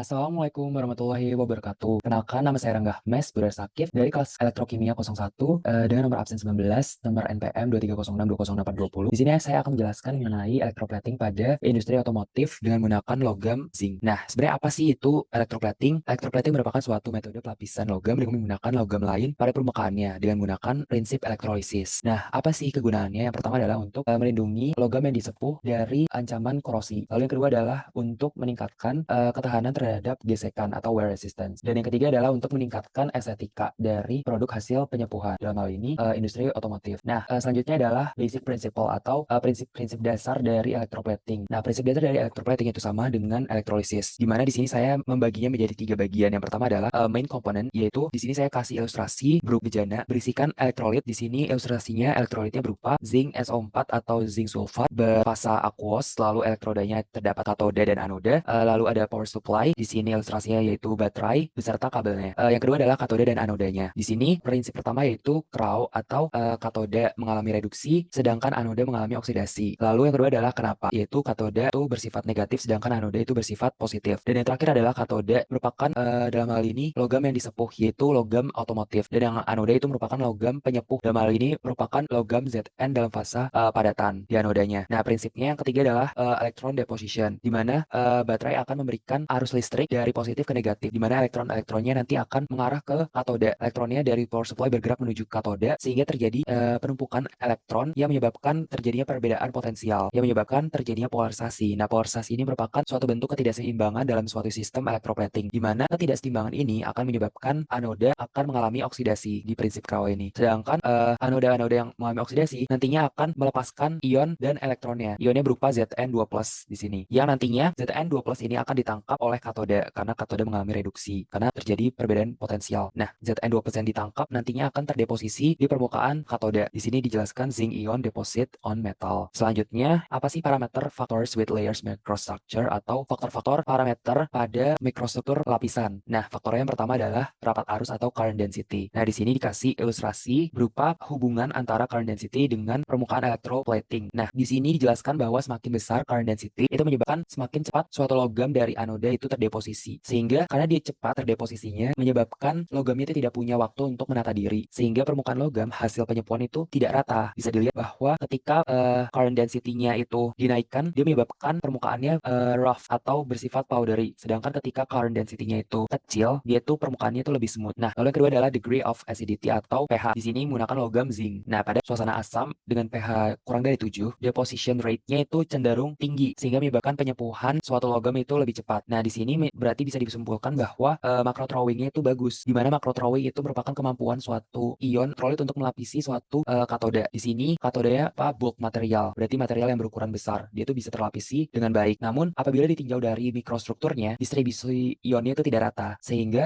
Assalamualaikum warahmatullahi wabarakatuh. Kenalkan, nama saya Rangga Mes, Budha Sakif dari kelas Elektrokimia 01 dengan nomor absen 19, nomor NPM 230620820. Di sini saya akan menjelaskan mengenai electroplating pada industri otomotif dengan menggunakan logam zinc. Nah, sebenarnya apa sih itu electroplating? Electroplating merupakan suatu metode pelapisan logam dengan menggunakan logam lain pada permukaannya dengan menggunakan prinsip elektrolisis. Nah, apa sih kegunaannya? Yang pertama adalah untuk melindungi logam yang disepuh dari ancaman korosi. Lalu yang kedua adalah untuk meningkatkan ketahanan terhadap gesekan atau wear resistance. Dan yang ketiga adalah untuk meningkatkan estetika dari produk hasil penyepuhan. Dalam hal ini industri otomotif. Nah, selanjutnya adalah basic principle atau prinsip-prinsip dasar dari electroplating. Nah, prinsip dasar dari electroplating itu sama dengan electrolysis. Di mana di sini saya membaginya menjadi 3 bagian. Yang pertama adalah main component, yaitu di sini saya kasih ilustrasi berupa bejana berisikan elektrolit. Di sini ilustrasinya elektrolitnya berupa zinc SO4 atau zinc sulfat berfasa aqueous, lalu elektrodanya terdapat katoda dan anoda, lalu ada power supply. Di sini ilustrasinya yaitu baterai beserta kabelnya. Yang kedua adalah katoda dan anodanya. Di sini prinsip pertama yaitu CRAW atau katoda mengalami reduksi, sedangkan anoda mengalami oksidasi. Lalu yang kedua adalah kenapa, yaitu katoda itu bersifat negatif, sedangkan anoda itu bersifat positif. Dan yang terakhir adalah katoda merupakan dalam hal ini logam yang disepuh, yaitu logam otomotif. Dan yang anoda itu merupakan logam penyepuh. Dalam hal ini merupakan logam Zn dalam fasa padatan di anodanya. Nah, prinsipnya yang ketiga adalah electron deposition, di mana baterai akan memberikan arus listrik dari positif ke negatif, di mana elektron-elektronnya nanti akan mengarah ke katoda. Elektronnya dari power supply bergerak menuju katoda, sehingga terjadi penumpukan elektron yang menyebabkan terjadinya perbedaan potensial, yang menyebabkan terjadinya polarisasi. Nah, polarisasi ini merupakan suatu bentuk ketidakseimbangan dalam suatu sistem electroplating, di mana ketidakseimbangan ini akan menyebabkan anoda akan mengalami oksidasi di prinsip Crowe ini. Sedangkan anoda-anoda yang mengalami oksidasi nantinya akan melepaskan ion dan elektronnya. Ionnya berupa Zn2+ di sini, yang nantinya Zn2+ ini akan ditangkap oleh katoda karena katoda mengalami reduksi karena terjadi perbedaan potensial. Nah, Zn2+ yang ditangkap nantinya akan terdeposisi di permukaan katoda. Di sini dijelaskan zinc ion deposit on metal. Selanjutnya, apa sih parameter factors with layers microstructure atau faktor-faktor parameter pada mikrostruktur lapisan? Nah, faktor yang pertama adalah rapat arus atau current density. Nah, di sini dikasih ilustrasi berupa hubungan antara current density dengan permukaan electroplating. Nah, di sini dijelaskan bahwa semakin besar current density itu menyebabkan semakin cepat suatu logam dari anoda itu terdeposisi. Sehingga karena dia cepat terdeposisinya menyebabkan logamnya itu tidak punya waktu untuk menata diri. Sehingga permukaan logam hasil penyepuhan itu tidak rata. Bisa dilihat bahwa ketika current density-nya itu dinaikkan, dia menyebabkan permukaannya rough atau bersifat powdery. Sedangkan ketika current density-nya itu kecil, dia itu permukaannya itu lebih smooth. Nah, lalu yang kedua adalah degree of acidity atau pH. Di sini menggunakan logam zinc. Nah, pada suasana asam dengan pH kurang dari 7, deposition rate-nya itu cenderung tinggi sehingga menyebabkan penyepuhan suatu logam itu lebih cepat. Nah, di sini berarti bisa disimpulkan bahwa macro throwing-nya itu bagus. Di mana macro throwing itu merupakan kemampuan suatu ion elektrolit untuk melapisi suatu katoda. Di sini katodanya bulk material, berarti material yang berukuran besar. Dia itu bisa terlapisi dengan baik. Namun apabila ditinjau dari mikrostrukturnya, distribusi ionnya itu tidak rata, sehingga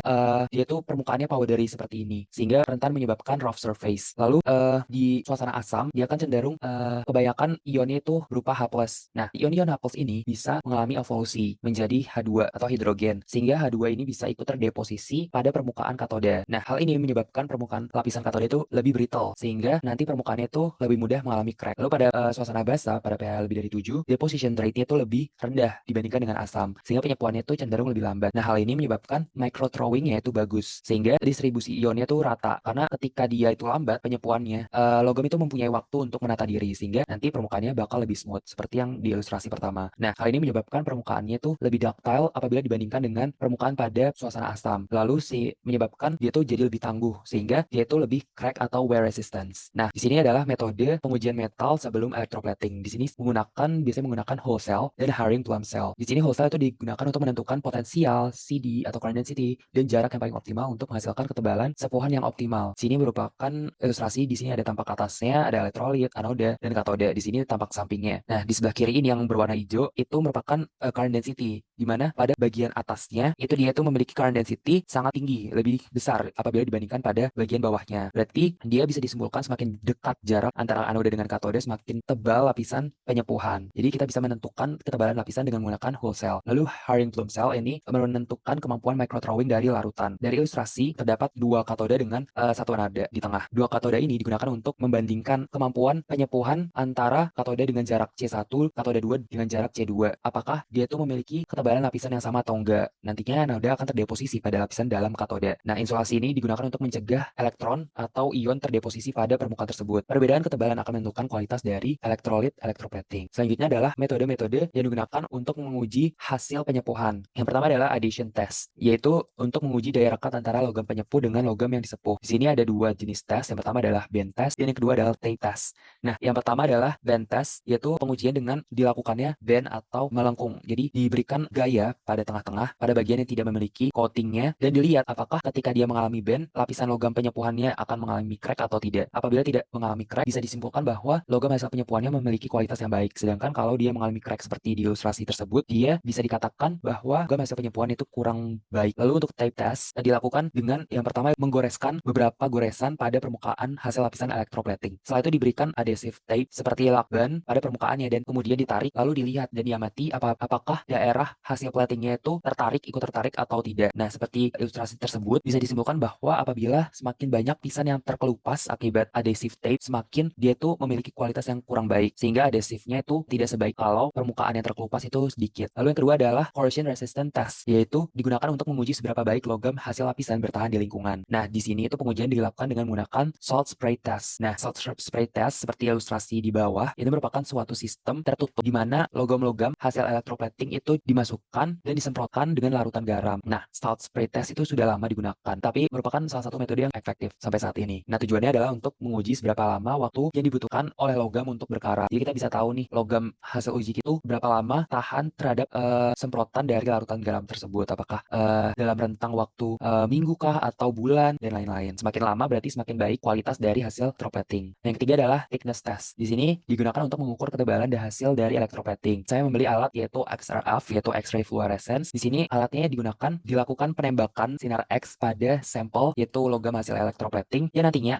dia itu permukaannya powdery seperti ini, sehingga rentan menyebabkan rough surface. Lalu di suasana asam, dia akan cenderung kebanyakan ionnya itu berupa H+. Nah, ion-ion H+ ini bisa mengalami evolusi menjadi H2 atau hidrogen, sehingga H2 ini bisa ikut terdeposisi pada permukaan katoda. Nah, hal ini menyebabkan permukaan lapisan katoda itu lebih brittle, sehingga nanti permukaannya itu lebih mudah mengalami crack. Lalu pada suasana basa, pada pH lebih dari 7, deposition rate-nya itu lebih rendah dibandingkan dengan asam, sehingga penyepuannya itu cenderung lebih lambat. Nah, hal ini menyebabkan micro throwing-nya itu bagus, sehingga distribusi ionnya itu rata, karena ketika dia itu lambat penyepuannya, logam itu mempunyai waktu untuk menata diri, sehingga nanti permukaannya bakal lebih smooth, seperti yang di ilustrasi pertama. Nah, hal ini menyebabkan permukaannya itu lebih ductile apabila dibandingkan dengan permukaan pada suasana asam. Lalu menyebabkan dia tuh jadi lebih tangguh, sehingga dia itu lebih crack atau wear resistance. Nah, di sini adalah metode pengujian metal sebelum electroplating. Di sini biasanya menggunakan Hole cell dan Haring-Plum cell. Di sini Hole cell itu digunakan untuk menentukan potensial, CD atau current density, dan jarak yang paling optimal untuk menghasilkan ketebalan sepuhan yang optimal. Sini merupakan ilustrasi. Di sini ada tampak atasnya, ada elektrolit, anoda, dan katoda. Di sini tampak sampingnya. Nah, di sebelah kiri ini yang berwarna hijau itu merupakan current density, di mana pada bagian atasnya itu dia itu memiliki current density sangat tinggi, lebih besar apabila dibandingkan pada bagian bawahnya. Berarti dia bisa disimpulkan semakin dekat jarak antara anoda dengan katoda, semakin tebal lapisan penyepuhan. Jadi kita bisa menentukan ketebalan lapisan dengan menggunakan Hole cell. Lalu Haring-Plum cell ini menentukan kemampuan micro throwing dari larutan. Dari ilustrasi terdapat dua katoda dengan satu anoda di tengah. Dua katoda ini digunakan untuk membandingkan kemampuan penyepuhan antara katoda dengan jarak C1, katoda 2 dengan jarak C2. Apakah dia itu memiliki ketebalan lapisan yang sama sama atau enggak. Nantinya anoda akan terdeposisi pada lapisan dalam katode. Nah, insulasi ini digunakan untuk mencegah elektron atau ion terdeposisi pada permukaan tersebut. Perbedaan ketebalan akan menentukan kualitas dari elektrolit electroplating. Selanjutnya adalah metode-metode yang digunakan untuk menguji hasil penyepuhan. Yang pertama adalah addition test, yaitu untuk menguji daya rekat antara logam penyepuh dengan logam yang disepuh. Di sini ada dua jenis tes. Yang pertama adalah band test dan yang kedua adalah tape test. Nah, yang pertama adalah band test, yaitu pengujian dengan dilakukannya band atau melengkung. Jadi diberikan gaya pada tengah-tengah pada bagian yang tidak memiliki coatingnya dan dilihat apakah ketika dia mengalami band, lapisan logam penyepuhannya akan mengalami crack atau tidak. Apabila tidak mengalami crack, bisa disimpulkan bahwa logam hasil penyepuhannya memiliki kualitas yang baik. Sedangkan kalau dia mengalami crack seperti di ilustrasi tersebut, dia bisa dikatakan bahwa logam hasil penyepuhan itu kurang baik. Lalu untuk tape test dilakukan dengan yang pertama menggoreskan beberapa goresan pada permukaan hasil lapisan electroplating. Setelah itu diberikan adhesive tape seperti lakban pada permukaannya dan kemudian ditarik lalu dilihat dan diamati apakah daerah hasil platingnya itu ikut tertarik atau tidak. Nah, seperti ilustrasi tersebut bisa disimpulkan bahwa apabila semakin banyak pisan yang terkelupas akibat adhesive tape, semakin dia itu memiliki kualitas yang kurang baik sehingga adhesifnya itu tidak sebaik kalau permukaan yang terkelupas itu sedikit. Lalu yang kedua adalah corrosion resistant test, yaitu digunakan untuk menguji seberapa baik logam hasil lapisan bertahan di lingkungan. Nah, di sini itu pengujian dilakukan dengan menggunakan salt spray test. Nah, salt spray test seperti ilustrasi di bawah itu merupakan suatu sistem tertutup di mana logam-logam hasil electroplating itu dimasukkan dan disemprotkan dengan larutan garam. Nah, salt spray test itu sudah lama digunakan, tapi merupakan salah satu metode yang efektif sampai saat ini. Nah, tujuannya adalah untuk menguji seberapa lama waktu yang dibutuhkan oleh logam untuk berkarat. Jadi kita bisa tahu nih logam hasil uji itu berapa lama tahan terhadap semprotan dari larutan garam tersebut. Apakah dalam rentang waktu minggu kah atau bulan dan lain-lain. Semakin lama berarti semakin baik kualitas dari hasil electroplating. Yang ketiga adalah thickness test. Di sini digunakan untuk mengukur ketebalan dan hasil dari electroplating. Saya membeli alat yaitu XRF, yaitu X-ray fluorescence. Di sini alatnya dilakukan penembakan sinar X pada sampel yaitu logam hasil electroplating yang nantinya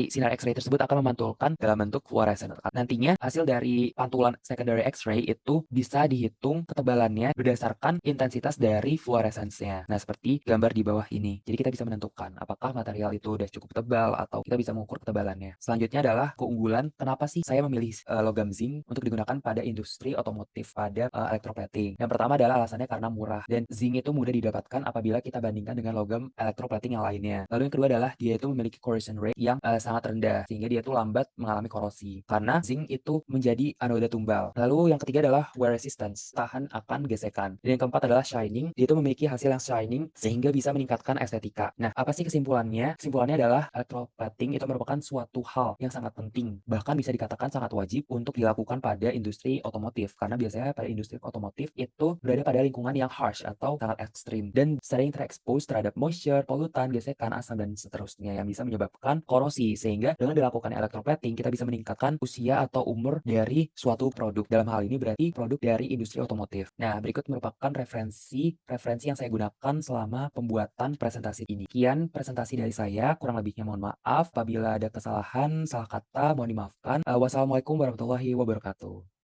sinar X-ray tersebut akan memantulkan dalam bentuk fluorescent. Nantinya hasil dari pantulan secondary X-ray itu bisa dihitung ketebalannya berdasarkan intensitas dari fluorescensnya. Nah, seperti gambar di bawah ini. Jadi kita bisa menentukan apakah material itu udah cukup tebal atau kita bisa mengukur ketebalannya. Selanjutnya adalah keunggulan. Kenapa sih saya memilih logam zinc untuk digunakan pada industri otomotif pada electroplating? Yang pertama adalah alasannya karena murah dan zinc itu mudah didapatkan apabila kita bandingkan dengan logam electroplating yang lainnya. Lalu yang kedua adalah dia itu memiliki corrosion rate yang sangat rendah sehingga dia itu lambat mengalami korosi karena zinc itu menjadi anoda tumbal. Lalu yang ketiga adalah wear resistance, tahan akan gesekan. Dan yang keempat adalah shining, dia itu memiliki hasil yang shining sehingga bisa meningkatkan estetika. Nah, apa sih kesimpulannya? Kesimpulannya adalah electroplating itu merupakan suatu hal yang sangat penting, bahkan bisa dikatakan sangat wajib untuk dilakukan pada industri otomotif karena biasanya pada industri otomotif itu berada pada lingkungan yang harsh atau sangat ekstrim dan sering terekspos terhadap moisture, polutan, gesekan, asam dan seterusnya yang bisa menyebabkan korosi sehingga dengan dilakukan electroplating kita bisa meningkatkan usia atau umur dari suatu produk. Dalam hal ini berarti produk dari industri otomotif. Nah, berikut merupakan referensi yang saya gunakan selama pembuatan presentasi ini. Sekian presentasi dari saya, kurang lebihnya mohon maaf. Apabila ada kesalahan, salah kata, mohon dimaafkan. Wassalamualaikum warahmatullahi wabarakatuh.